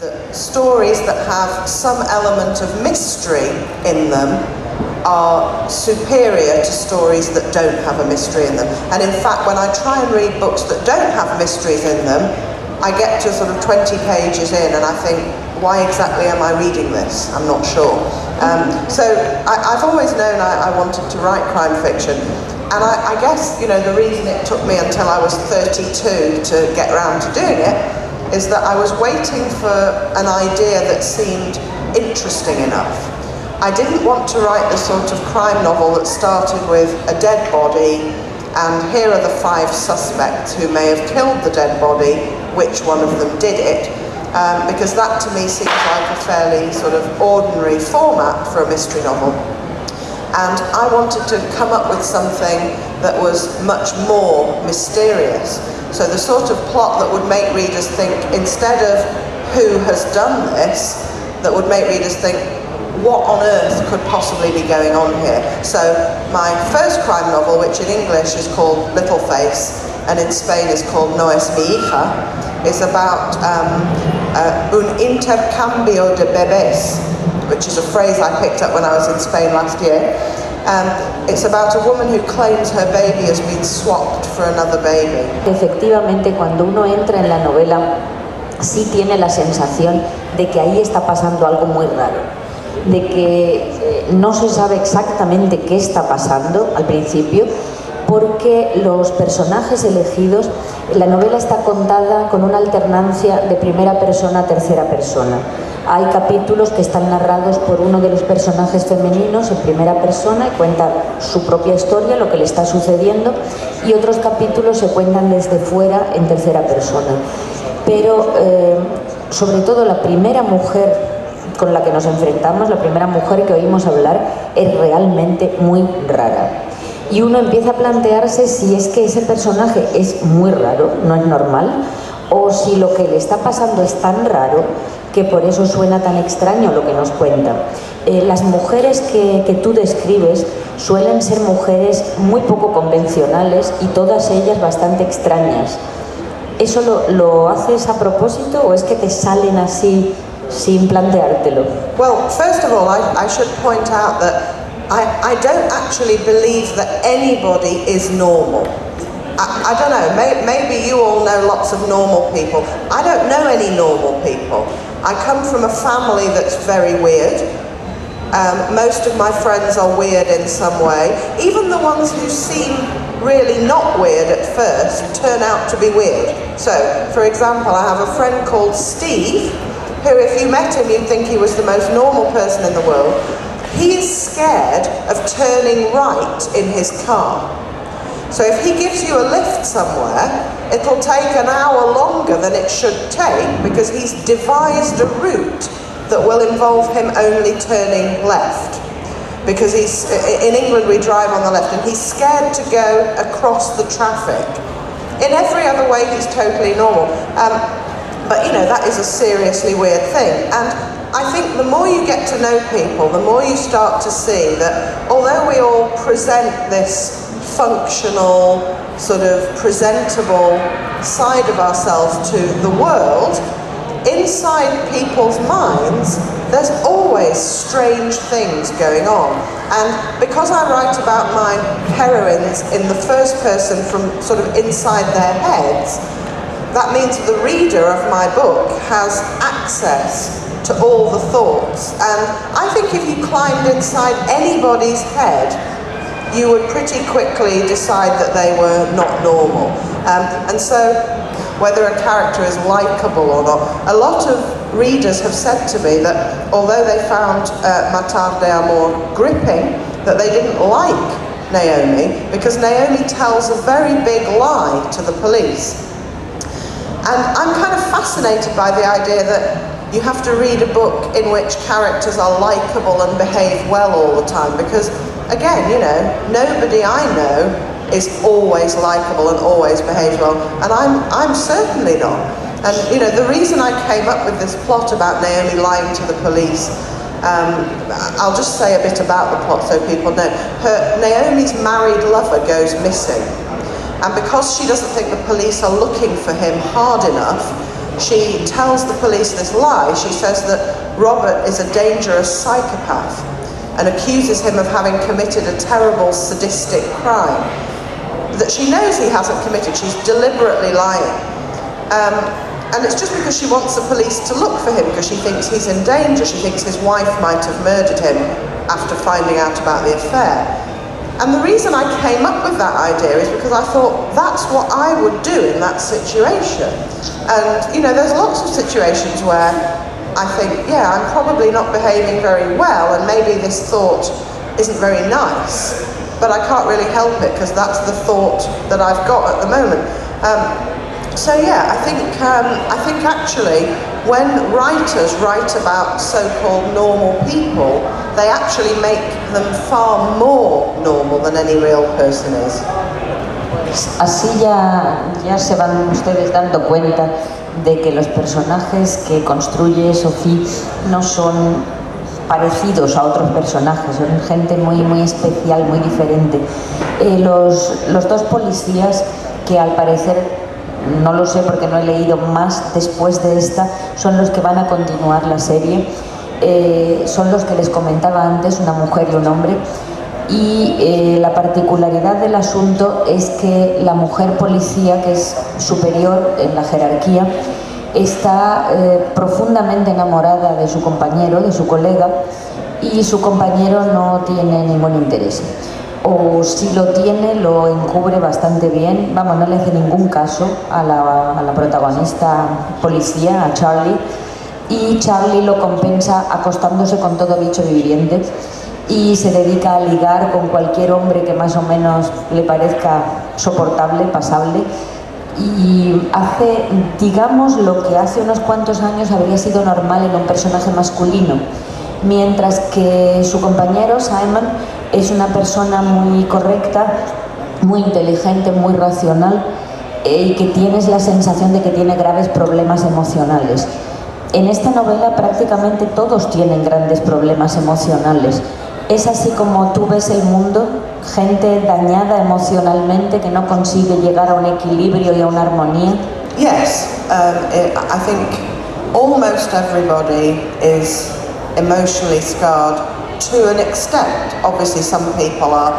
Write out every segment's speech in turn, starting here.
that stories that have some element of mystery in them are superior to stories that don't have a mystery in them. And in fact, when I try and read books that don't have mysteries in them, I get to sort of 20 pages in and I think, why exactly am I reading this? I'm not sure. So I've always known I wanted to write crime fiction. And I guess, you know, the reason it took me until I was 32 to get around to doing it is that I was waiting for an idea that seemed interesting enough. I didn't want to write the sort of crime novel that started with a dead body and here are the 5 suspects who may have killed the dead body, which one of them did it, because that to me seems like a fairly sort of ordinary format for a mystery novel. And I wanted to come up with something that was much more mysterious. So the sort of plot that would make readers think, instead of who has done this, that would make readers think, what on earth could possibly be going on here? So my first crime novel, which in English is called Little Face, and in Spain is called No es mi hija, is about un intercambio de bebés, which is a phrase I picked up when I was in Spain last year. It's about a woman who claims her baby has been swapped for another baby. Efectivamente, cuando uno entra en la novela, sí tiene la sensación de que ahí está pasando algo muy raro, de que no se sabe exactamente qué está pasando al principio, porque los personajes elegidos, la novela está contada con una alternancia de primera persona a tercera persona. Hay capítulos que están narrados por uno de los personajes femeninos en primera persona y cuenta su propia historia, lo que le está sucediendo, y otros capítulos se cuentan desde fuera en tercera persona. Pero sobre todo la primera mujer con la que nos enfrentamos, la primera mujer que oímos hablar, es realmente muy rara. Y uno empieza a plantearse si es que ese personaje es muy raro, no es normal, o si lo que le está pasando es tan raro que por eso suena tan extraño lo que nos cuenta. Las mujeres que tú describes suelen ser mujeres muy poco convencionales y todas ellas bastante extrañas. ¿Eso lo haces a propósito o es que te salen así sin planteártelo? Well, first of all, I should point out that I don't actually believe that anybody is normal. I don't know, maybe you all know lots of normal people. I don't know any normal people. I come from a family that's very weird. Most of my friends are weird in some way. Even the ones who seem really not weird at first turn out to be weird. So, for example, I have a friend called Steve, who if you met him you'd think he was the most normal person in the world. He is scared of turning right in his car. So if he gives you a lift somewhere, it'll take an hour longer than it should take because he's devised a route that will involve him only turning left. Because in England we drive on the left and he's scared to go across the traffic. In every other way he's totally normal. But you know, that is a seriously weird thing. And I think the more you get to know people, the more you start to see that although we all present this functional, sort of presentable side of ourselves to the world, inside people's minds there's always strange things going on. And because I write about my heroines in the first person from sort of inside their heads, that means the reader of my book has access to all the thoughts. And I think if you climbed inside anybody's head, you would pretty quickly decide that they were not normal. And so, whether a character is likeable or not, a lot of readers have said to me that although they found Ma Tarde d'Amor gripping, that they didn't like Naomi because Naomi tells a very big lie to the police. And I'm kind of fascinated by the idea that you have to read a book in which characters are likeable and behave well all the time, because again, you know, nobody I know is always likeable and always behaves well, and I'm certainly not. And you know, the reason I came up with this plot about Naomi lying to the police, I'll just say a bit about the plot so people know. Naomi's married lover goes missing, and because she doesn't think the police are looking for him hard enough, she tells the police this lie. She says that Robert is a dangerous psychopath and accuses him of having committed a terrible sadistic crime that she knows he hasn't committed. She's deliberately lying. And it's just because she wants the police to look for him, because she thinks he's in danger. She thinks his wife might have murdered him after finding out about the affair. And the reason I came up with that idea is because I thought that's what I would do in that situation. And, you know, there's lots of situations where I think, yeah, I'm probably not behaving very well, and maybe this thought isn't very nice, but I can't really help it because that's the thought that I've got at the moment. So yeah, I think actually when writers write about so-called normal people, they actually make them far more normal than any real person is. Así ya se van ustedes dando cuenta de que los personajes que construye Sophie no son parecidos a otros personajes, son gente muy especial, muy diferente. Los dos policías que al parecer, no lo sé porque no he leído más después de esta, son los que van a continuar la serie, son los que les comentaba antes, una mujer y un hombre, y la particularidad del asunto es que la mujer policía, que es superior en la jerarquía, está profundamente enamorada de su compañero, de su colega, y su compañero no tiene ningún interés. O si lo tiene, lo encubre bastante bien, vamos, no le hace ningún caso a la protagonista policía, a Charlie, y Charlie lo compensa acostándose con todo bicho viviente y se dedica a ligar con cualquier hombre que más o menos le parezca soportable, pasable, y hace, digamos, lo que hace unos cuantos años habría sido normal en un personaje masculino, mientras que su compañero Simon es una persona muy correcta, muy inteligente, muy racional, y que tienes la sensación de que tiene graves problemas emocionales. En esta novela prácticamente todos tienen grandes problemas emocionales. Es así como tú ves el mundo, gente dañada emocionalmente que no consigue llegar a un equilibrio y a una armonía. Yes, I think almost everybody is emotionally scarred to an extent. Obviously some people are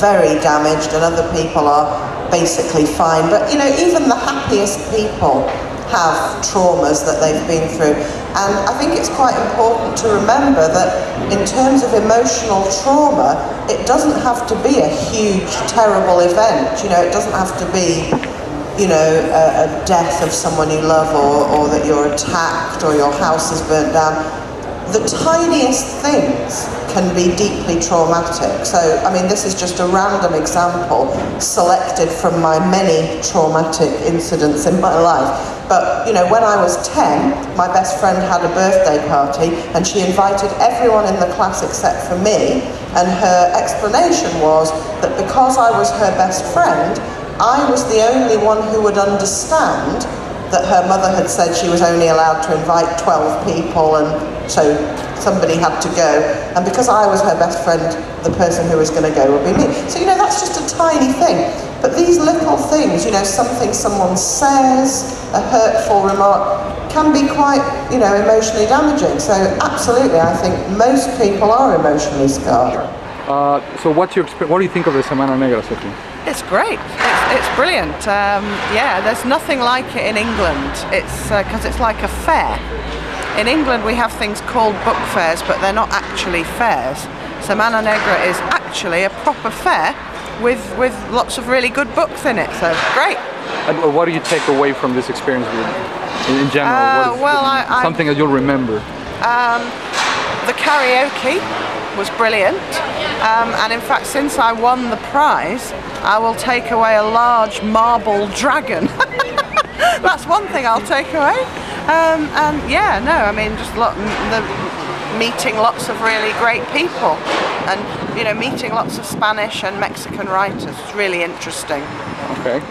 very damaged and other people are basically fine, but you know, even the happiest people have traumas that they've been through, and I think it's quite important to remember that in terms of emotional trauma, it doesn't have to be a huge terrible event. You know, it doesn't have to be, you know, a death of someone you love, or that you're attacked or your house is burnt down. The tiniest things can be deeply traumatic. So, I mean, this is just a random example selected from my many traumatic incidents in my life. But, you know, when I was 10, my best friend had a birthday party and she invited everyone in the class except for me, and her explanation was that because I was her best friend, I was the only one who would understand that her mother had said she was only allowed to invite 12 people, and so somebody had to go. And because I was her best friend, the person who was going to go would be me. So, you know, that's just a tiny thing. But these little things, you know, something someone says, a hurtful remark, can be quite, you know, emotionally damaging. So absolutely, I think most people are emotionally scarred. So what do you think of the Semana Negra, Sophie? It's great. It's brilliant. Yeah, there's nothing like it in England. It's because it's like a fair. In England we have things called book fairs, but they're not actually fairs. Semana Negra is actually a proper fair with lots of really good books in it. So great. And what do you take away from this experience in general? Something that you'll remember? The karaoke was brilliant, and in fact, since I won the prize, I will take away a large marble dragon. That's one thing I'll take away. And yeah, no, I mean, just meeting lots of really great people, and you know, meeting lots of Spanish and Mexican writers. It's really interesting. Okay.